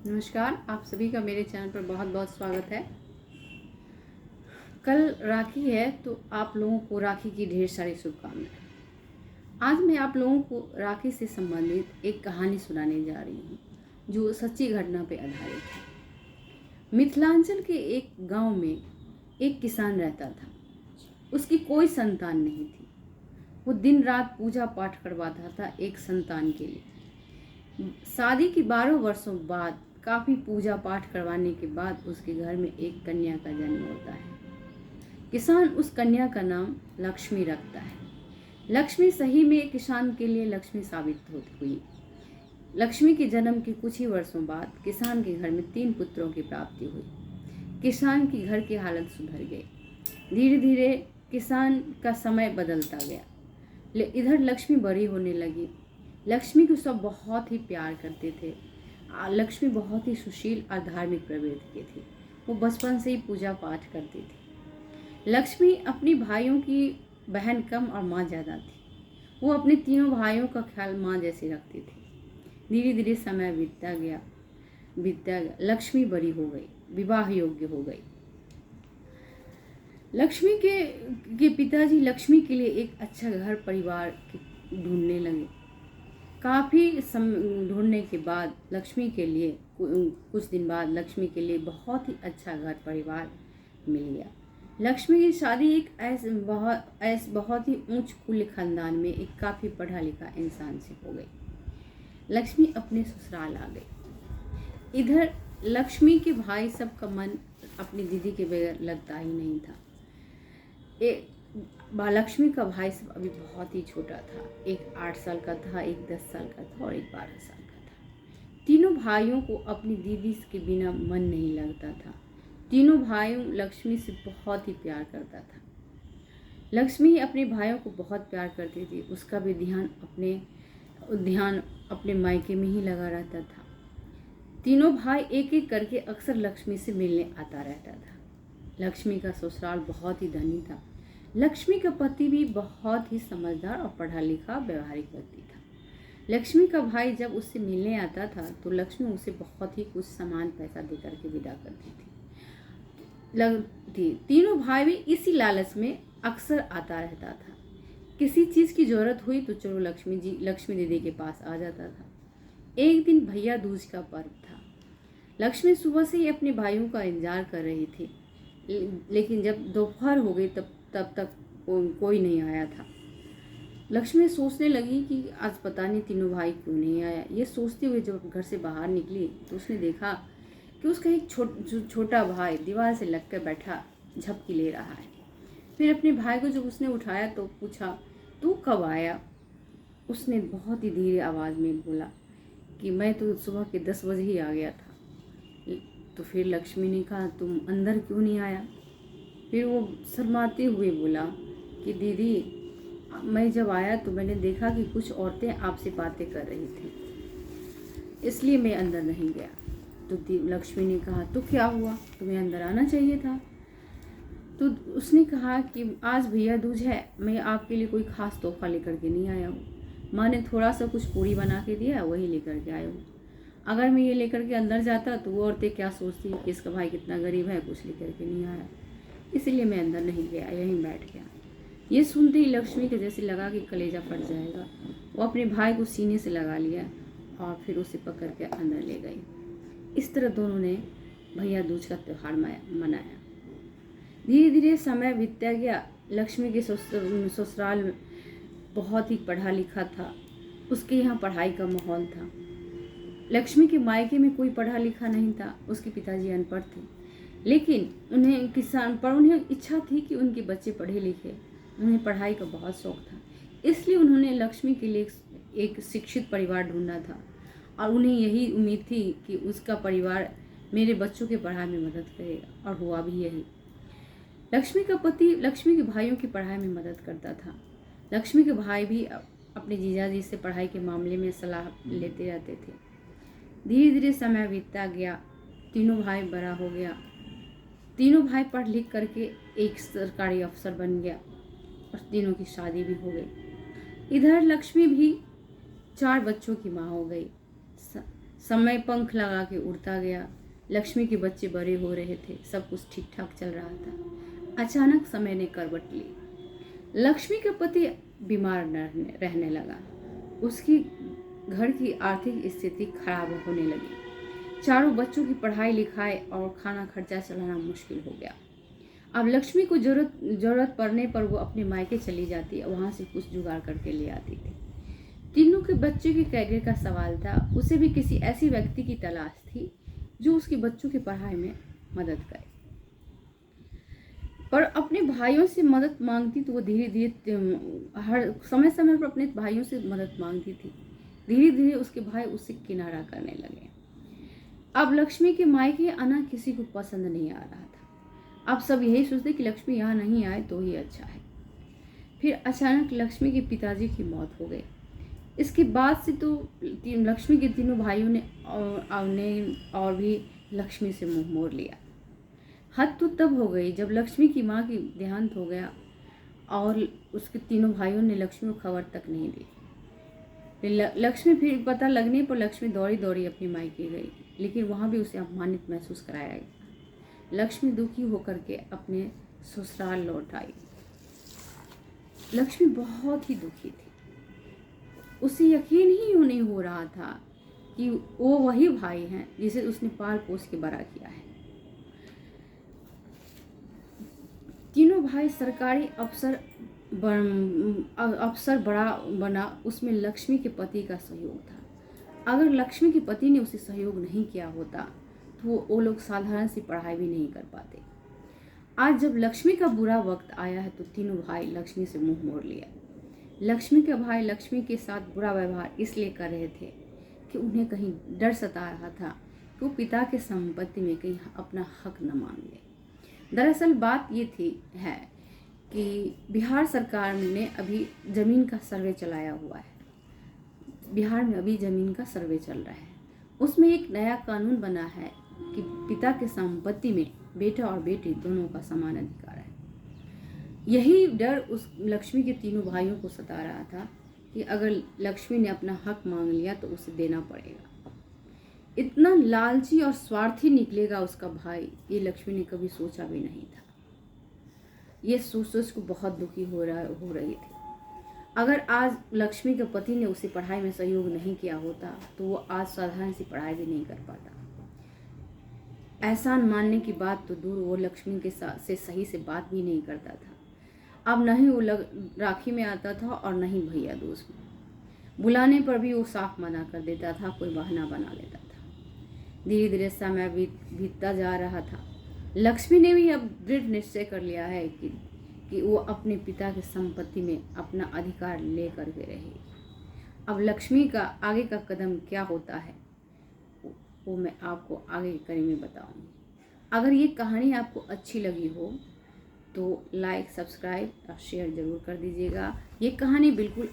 नमस्कार, आप सभी का मेरे चैनल पर बहुत बहुत स्वागत है। कल राखी है तो आप लोगों को राखी की ढेर सारी शुभकामनाएं। आज मैं आप लोगों को राखी से संबंधित एक कहानी सुनाने जा रही हूँ जो सच्ची घटना पर आधारित है। मिथिलांचल के एक गांव में एक किसान रहता था। उसकी कोई संतान नहीं थी। वो दिन रात पूजा पाठ करवाता था एक संतान के लिए। शादी की 12 वर्षों बाद काफ़ी पूजा पाठ करवाने के बाद उसके घर में एक कन्या का जन्म होता है। किसान उस कन्या का नाम लक्ष्मी रखता है। लक्ष्मी सही में किसान के लिए लक्ष्मी साबित हुई। लक्ष्मी के जन्म के कुछ ही वर्षों बाद किसान के घर में 3 पुत्रों की प्राप्ति हुई। किसान की घर की हालत सुधर गई। धीरे धीरे किसान का समय बदलता गया। इधर लक्ष्मी बड़ी होने लगी। लक्ष्मी को सब बहुत ही प्यार करते थे। लक्ष्मी बहुत ही सुशील और धार्मिक प्रवृत्ति की थी। वो बचपन से ही पूजा पाठ करती थी। लक्ष्मी अपनी भाइयों की बहन कम और माँ ज़्यादा थी। वो अपने तीनों भाइयों का ख्याल माँ जैसी रखती थी। धीरे धीरे समय बीतता गया। लक्ष्मी बड़ी हो गई, विवाह योग्य हो गई। लक्ष्मी के पिताजी लक्ष्मी के लिए एक अच्छा घर परिवार ढूंढने लगे। काफ़ी ढूंढने के बाद लक्ष्मी के लिए कुछ दिन बाद लक्ष्मी के लिए बहुत ही अच्छा घर परिवार मिल गया। लक्ष्मी की शादी एक बहुत ही ऊंच कुल खानदान में एक काफ़ी पढ़ा लिखा इंसान से हो गई। लक्ष्मी अपने ससुराल आ गई। इधर लक्ष्मी के भाई सबका मन अपनी दीदी के बगैर लगता ही नहीं था। लक्ष्मी का भाई सब अभी बहुत ही छोटा था। एक 8 साल का था, एक 10 साल का था और एक 12 साल का था। तीनों भाइयों को अपनी दीदी के बिना मन नहीं लगता था। तीनों भाइयों लक्ष्मी से बहुत ही प्यार करता था। लक्ष्मी अपने भाइयों को बहुत प्यार करती थी। उसका भी ध्यान अपने मायके में ही लगा रहता था। तीनों भाई एक एक करके अक्सर लक्ष्मी से मिलने आता रहता था। लक्ष्मी का ससुराल बहुत ही धनी था। लक्ष्मी का पति भी बहुत ही समझदार और पढ़ा लिखा व्यवहारिक व्यक्ति था। लक्ष्मी का भाई जब उससे मिलने आता था तो लक्ष्मी उसे बहुत ही कुछ सामान पैसा दे करके विदा करती थी। तीनों भाई भी इसी लालच में अक्सर आता रहता था। किसी चीज़ की जरूरत हुई तो चलो लक्ष्मी दीदी के पास आ जाता था। एक दिन भैया दूज का पर्व था। लक्ष्मी सुबह से ही अपने भाइयों का इंतजार कर रही थी, लेकिन जब दोपहर हो गई तब तक कोई नहीं आया था। लक्ष्मी सोचने लगी कि आज पता नहीं तीनों भाई क्यों नहीं आया। ये सोचते हुए जब घर से बाहर निकली तो उसने देखा कि उसका एक छोटा भाई दीवार से लग कर बैठा झपकी ले रहा है। फिर अपने भाई को जब उसने उठाया तो पूछा, तू कब आया? उसने बहुत ही धीरे आवाज़ में बोला कि मैं तो सुबह के 10 बजे ही आ गया था। तो फिर लक्ष्मी ने कहा, तुम अंदर क्यों नहीं आया? फिर वो शर्माते हुए बोला कि दीदी, मैं जब आया तो मैंने देखा कि कुछ औरतें आपसे बातें कर रही थी, इसलिए मैं अंदर नहीं गया। तो लक्ष्मी ने कहा, तो क्या हुआ, तुम्हें अंदर आना चाहिए था। तो उसने कहा कि आज भैया दूज है, मैं आपके लिए कोई ख़ास तोहफा लेकर के नहीं आया हूँ। माँ ने थोड़ा सा कुछ पूरी बना के दिया, वही लेकर के आया हूँ। अगर मैं ये लेकर के अंदर जाता तो वो औरतें क्या सोचती कि इसका भाई कितना गरीब है, कुछ लेकर के नहीं आया, इसलिए मैं अंदर नहीं गया, यहीं बैठ गया। ये सुनते ही लक्ष्मी को जैसे लगा कि कलेजा फट जाएगा। वो अपने भाई को सीने से लगा लिया और फिर उसे पकड़ के अंदर ले गई। इस तरह दोनों ने भैया दूज का त्यौहार मनाया। धीरे धीरे समय बीतता गया। लक्ष्मी के ससुराल में बहुत ही पढ़ा लिखा था। उसके यहाँ पढ़ाई का माहौल था। लक्ष्मी के मायके में कोई पढ़ा लिखा नहीं था। उसके पिताजी अनपढ़ थे, लेकिन उन्हें इच्छा थी कि उनके बच्चे पढ़े लिखे। उन्हें पढ़ाई का बहुत शौक था, इसलिए उन्होंने लक्ष्मी के लिए एक शिक्षित परिवार ढूंढा था और उन्हें यही उम्मीद थी कि उसका परिवार मेरे बच्चों के पढ़ाई में मदद करेगा, और हुआ भी यही। लक्ष्मी का पति लक्ष्मी के भाइयों की पढ़ाई में मदद करता था। लक्ष्मी के भाई भी अपने जीजाजी से पढ़ाई के मामले में सलाह लेते रहते थे। धीरे धीरे समय बीतता गया। तीनों भाई बड़ा हो गया। तीनों भाई पढ़ लिख करके एक सरकारी अफसर बन गया और तीनों की शादी भी हो गई। इधर लक्ष्मी भी 4 बच्चों की माँ हो गई। समय पंख लगा के उड़ता गया। लक्ष्मी के बच्चे बड़े हो रहे थे, सब कुछ ठीक ठाक चल रहा था। अचानक समय ने करवट ली। लक्ष्मी का पति बीमार रहने लगा। उसकी घर की आर्थिक स्थिति खराब होने लगी। चारों बच्चों की पढ़ाई लिखाई और खाना खर्चा चलाना मुश्किल हो गया। अब लक्ष्मी को जरूरत पड़ने पर वो अपने मायके चली जाती और वहाँ से कुछ जुगाड़ करके ले आती थी। तीनों के बच्चों के कैरियर का सवाल था। उसे भी किसी ऐसी व्यक्ति की तलाश थी जो उसके बच्चों की पढ़ाई में मदद करे। पर अपने भाइयों से मदद मांगती तो वो धीरे धीरे हर समय समय पर अपने भाइयों से मदद मांगती थी। धीरे धीरे उसके भाई उससे किनारा करने लगे। अब लक्ष्मी के मायके आना किसी को पसंद नहीं आ रहा था। अब सब यही सोचते कि लक्ष्मी यहाँ नहीं आए तो ही अच्छा है। फिर अचानक लक्ष्मी के पिताजी की मौत हो गई। इसके बाद से तो लक्ष्मी के तीनों भाइयों ने और भी लक्ष्मी से मुंह मोड़ लिया। हद तो तब हो गई जब लक्ष्मी की माँ की देहांत हो गया और उसके तीनों भाइयों ने लक्ष्मी को खबर तक नहीं दी। फिर पता लगने पर लक्ष्मी दौड़ी दौड़ी अपनी मायके गई, लेकिन वहाँ भी उसे अपमानित महसूस कराया गया। लक्ष्मी दुखी होकर के अपने ससुराल लौट आई। लक्ष्मी बहुत ही दुखी थी। उसे यकीन ही नहीं हो रहा था कि वो वही भाई हैं जिसे उसने पाल पोस के बड़ा किया है। तीनों भाई सरकारी अफसर बड़ा बना, उसमें लक्ष्मी के पति का सहयोग था। अगर लक्ष्मी के पति ने उसे सहयोग नहीं किया होता तो वो लोग साधारण सी पढ़ाई भी नहीं कर पाते। आज जब लक्ष्मी का बुरा वक्त आया है तो तीनों भाई लक्ष्मी से मुंह मोड़ लिया। लक्ष्मी के भाई लक्ष्मी के साथ बुरा व्यवहार इसलिए कर रहे थे कि उन्हें कहीं डर सता रहा था कि वो पिता के संपत्ति में कहीं अपना हक न मान ले। दरअसल बात ये है कि बिहार सरकार ने अभी ज़मीन का सर्वे चलाया हुआ है। बिहार में अभी ज़मीन का सर्वे चल रहा है। उसमें एक नया कानून बना है कि पिता के संपत्ति में बेटा और बेटी दोनों का समान अधिकार है। यही डर उस लक्ष्मी के तीनों भाइयों को सता रहा था कि अगर लक्ष्मी ने अपना हक मांग लिया तो उसे देना पड़ेगा। इतना लालची और स्वार्थी निकलेगा उसका भाई, ये लक्ष्मी ने कभी सोचा भी नहीं था। ये सोच को बहुत दुखी हो रही थी। अगर आज लक्ष्मी के पति ने उसे पढ़ाई में सहयोग नहीं किया होता तो वो आज साधारण सी पढ़ाई भी नहीं कर पाता। एहसान मानने की बात तो दूर, वो लक्ष्मी के साथ से सही से बात भी नहीं करता था। अब नहीं वो राखी में आता था और नहीं भैया दूज में। बुलाने पर भी वो साफ मना कर देता था, कोई बहाना बना लेता था। धीरे धीरे समय बीतता जा रहा था। लक्ष्मी ने भी अब दृढ़ निश्चय कर लिया है कि वो अपने पिता की संपत्ति में अपना अधिकार लेकर के रहेगी। अब लक्ष्मी का आगे का कदम क्या होता है वो मैं आपको आगे की कड़ी में बताऊंगी। अगर ये कहानी आपको अच्छी लगी हो तो लाइक, सब्सक्राइब और शेयर ज़रूर कर दीजिएगा। ये कहानी बिल्कुल